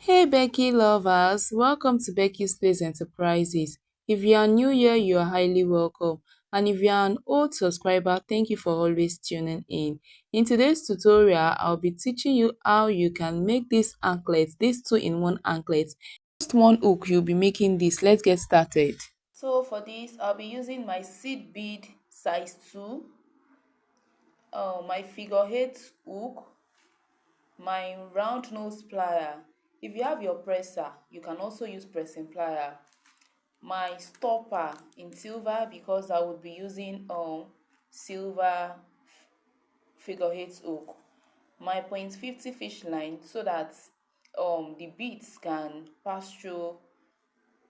Hey Becky lovers, welcome to Becky's Place Enterprises. If you are new here, you are highly welcome. And if you are an old subscriber, thank you for always tuning in. In today's tutorial, I'll be teaching you how you can make this anklet, this two-in-one anklet. Just one hook, you'll be making this. Let's get started. So for this, I'll be using my seed bead size 2, my figure 8 hook, my round nose plier. If you have your presser, you can also use pressing plier. My stopper in silver because I would be using silver figure 8 hook. My 0.50 fish line so that the beads can pass through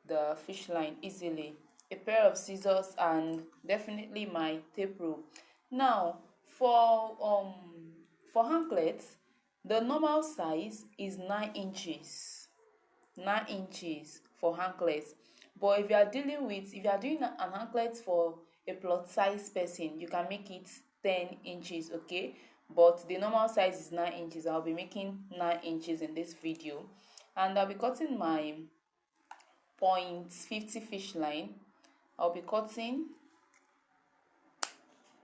the fish line easily. A pair of scissors and definitely my tape rule. Now for anklets, the normal size is 9 inches. 9 inches for anklets. But if you are doing an anklet for a plus size person, you can make it 10 inches, okay? But the normal size is 9 inches. I'll be making 9 inches in this video, and I'll be cutting my 0.50 fish line. I'll be cutting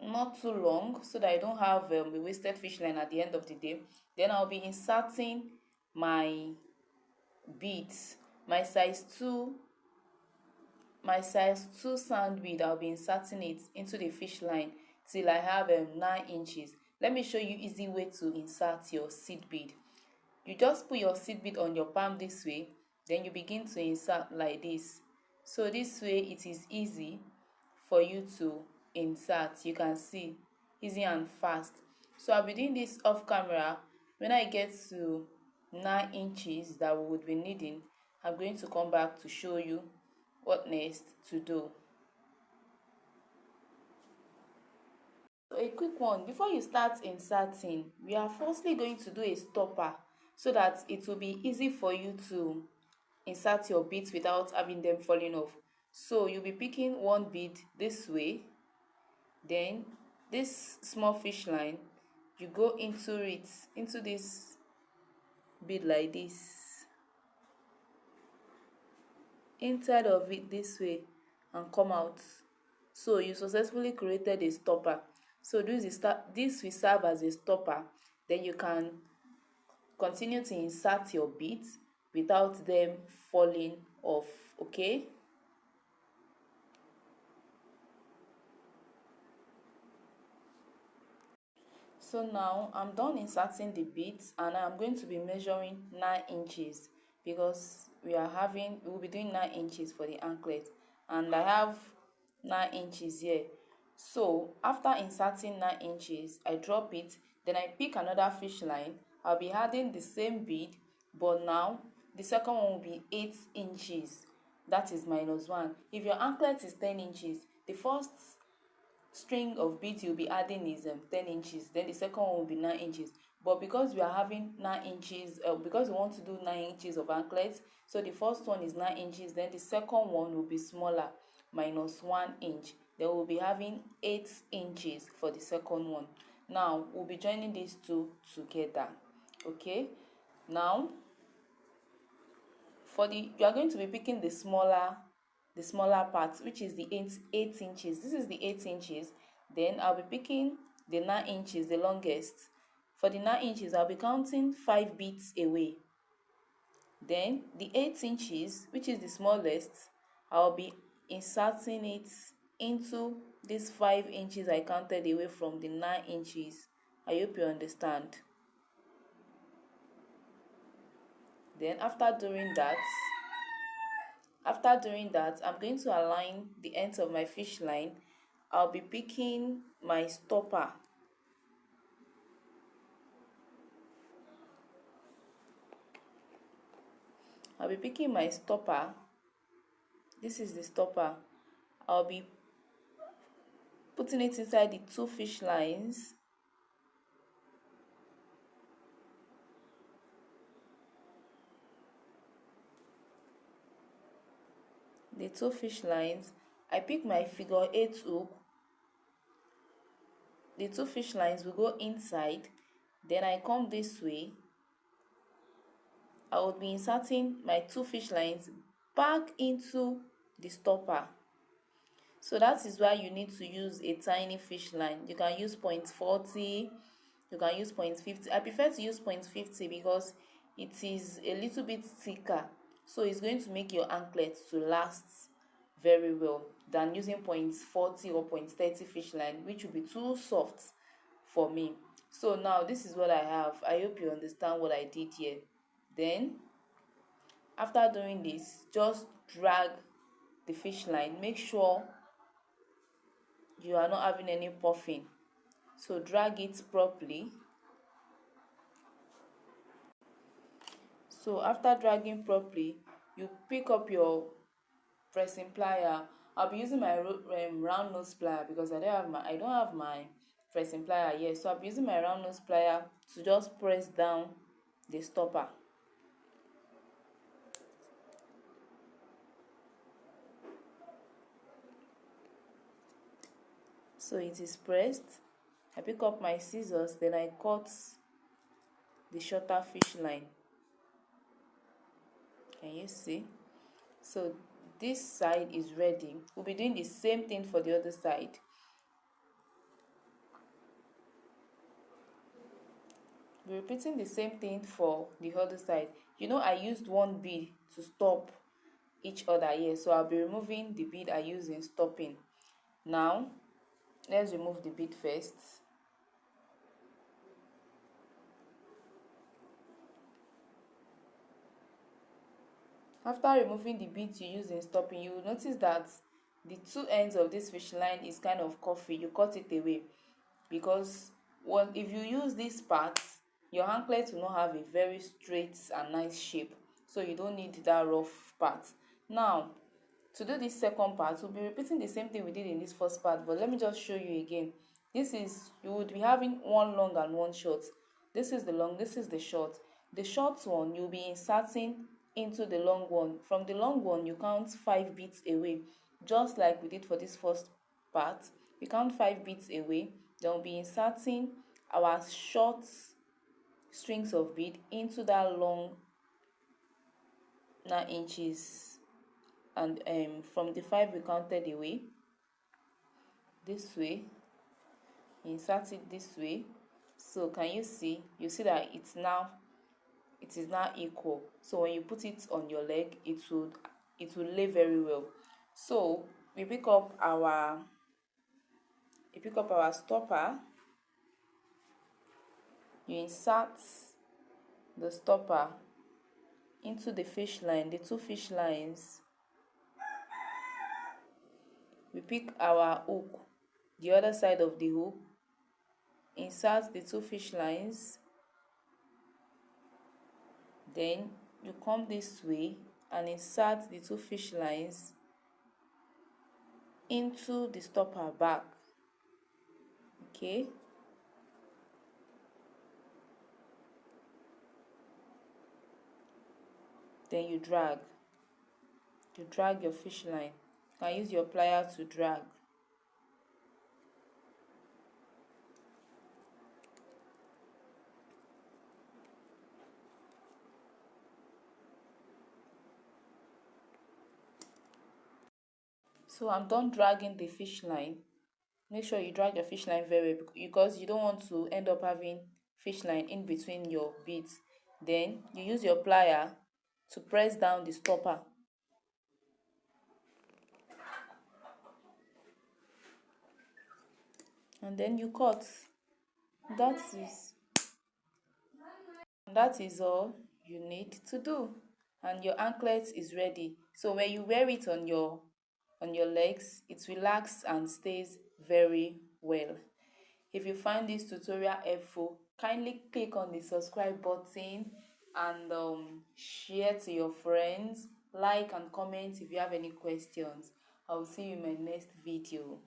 not too long so that I don't have a wasted fish line at the end of the day. Then I'll be inserting my beads, my size 2 sand bead. I'll be inserting it into the fish line till I have 9 inches. Let me show you easy way to insert your seed bead. You just put your seed bead on your palm this way, then you begin to insert like this. So this way it is easy for you to insert. You can see, easy and fast. So I'll be doing this off camera. When I get to 9 inches that we would be needing, I'm going to come back to show you what next to do. So a quick one, before you start inserting, we are firstly going to do a stopper so that it will be easy for you to insert your beads without having them falling off. So you'll be picking one bead this way, then this small fish line, you go into it, into this bead like this, inside of it this way, and come out. So you successfully created a stopper. So this will serve as a stopper. Then you can continue to insert your beads without them falling off, okay? So now I'm done inserting the beads, and I'm going to be measuring 9 inches because we will be doing 9 inches for the anklet, and I have 9 inches here. So after inserting 9 inches, I drop it, then I pick another fish line. I'll be adding the same bead, but now the second one will be 8 inches. That is -1. If your anklet is 10 inches, the first string of beads you'll be adding is 10 inches, then the second one will be 9 inches. But because we are having 9 inches, because we want to do 9 inches of anklets, so the first one is 9 inches, then the second one will be smaller, -1 inch. Then we'll be having 8 inches for the second one. Now we'll be joining these two together, okay? Now you are going to be picking the smaller part, which is the 8 inches. This is the 8 inches. Then I'll be picking the 9 inches, the longest. For the 9 inches, I'll be counting 5 beads away. Then the 8 inches, which is the smallest, I'll be inserting it into these 5 inches I counted away from the 9 inches. I hope you understand. Then after doing that, I'm going to align the ends of my fish line. I'll be picking my stopper. This is the stopper. I'll be putting it inside the 2 fish lines. The 2 fish lines. I pick my figure 8 hook. The 2 fish lines will go inside. Then I come this way. I would be inserting my two fish lines back into the stopper. So that is why you need to use a tiny fish line. You can use 0.40, you can use 0.50. I prefer to use 0.50 because it is a little bit thicker, so it's going to make your anklet to last very well than using 0.40 or 0.30 fish line, which will be too soft for me. So now this is what I have. I hope you understand what I did here. Then after doing this, just drag the fish line. Make sure you are not having any puffing, so drag it properly. So after dragging properly, you pick up your pressing plier. I'll be using my round nose plier because I don't have my pressing plier here, so I'll be using my round nose plier to just press down the stopper. So it is pressed. I pick up my scissors, then I cut the shorter fish line. Can you see? So this side is ready. We'll be doing the same thing for the other side. We're repeating the same thing for the other side. You know, I used one bead to stop each other here, so I'll be removing the bead I used in stopping. Now let's remove the bead first. After removing the beads you use in stopping, you will notice that the two ends of this fish line is kind of curvy. You cut it away because if you use this part, your anklet will not have a very straight and nice shape, so you don't need that rough part. Now to do this second part, we'll be repeating the same thing we did in this first part, but let me just show you again. This is, you would be having one long and one short. This is the long, this is the short. The short one you'll be inserting into the long one. From the long one you count 5 beats away, just like we did for this first part. We count 5 beats away, then we'll be inserting our short strings of bead into that long 9 inches, and from the 5 we counted away, this way, insert it this way. So can you see? You see that it is now equal. So when you put it on your leg, it will lay very well. So we pick up our stopper. You insert the stopper into the fish line, the two fish lines. We pick our hook, the other side of the hook, insert the two fish lines, then you come this way and insert the two fish lines into the stopper back. Okay, then you drag your fish line. You can use your plier to drag. So I'm done dragging the fish line. Make sure you drag your fish line very well because you don't want to end up having fish line in between your beads. Then you use your plier to press down the stopper. And then you cut. That is all you need to do, and your anklet is ready. So when you wear it on your legs, it relaxes and stays very well. If you find this tutorial helpful, kindly click on the subscribe button and share to your friends. Like and comment if you have any questions. I will see you in my next video.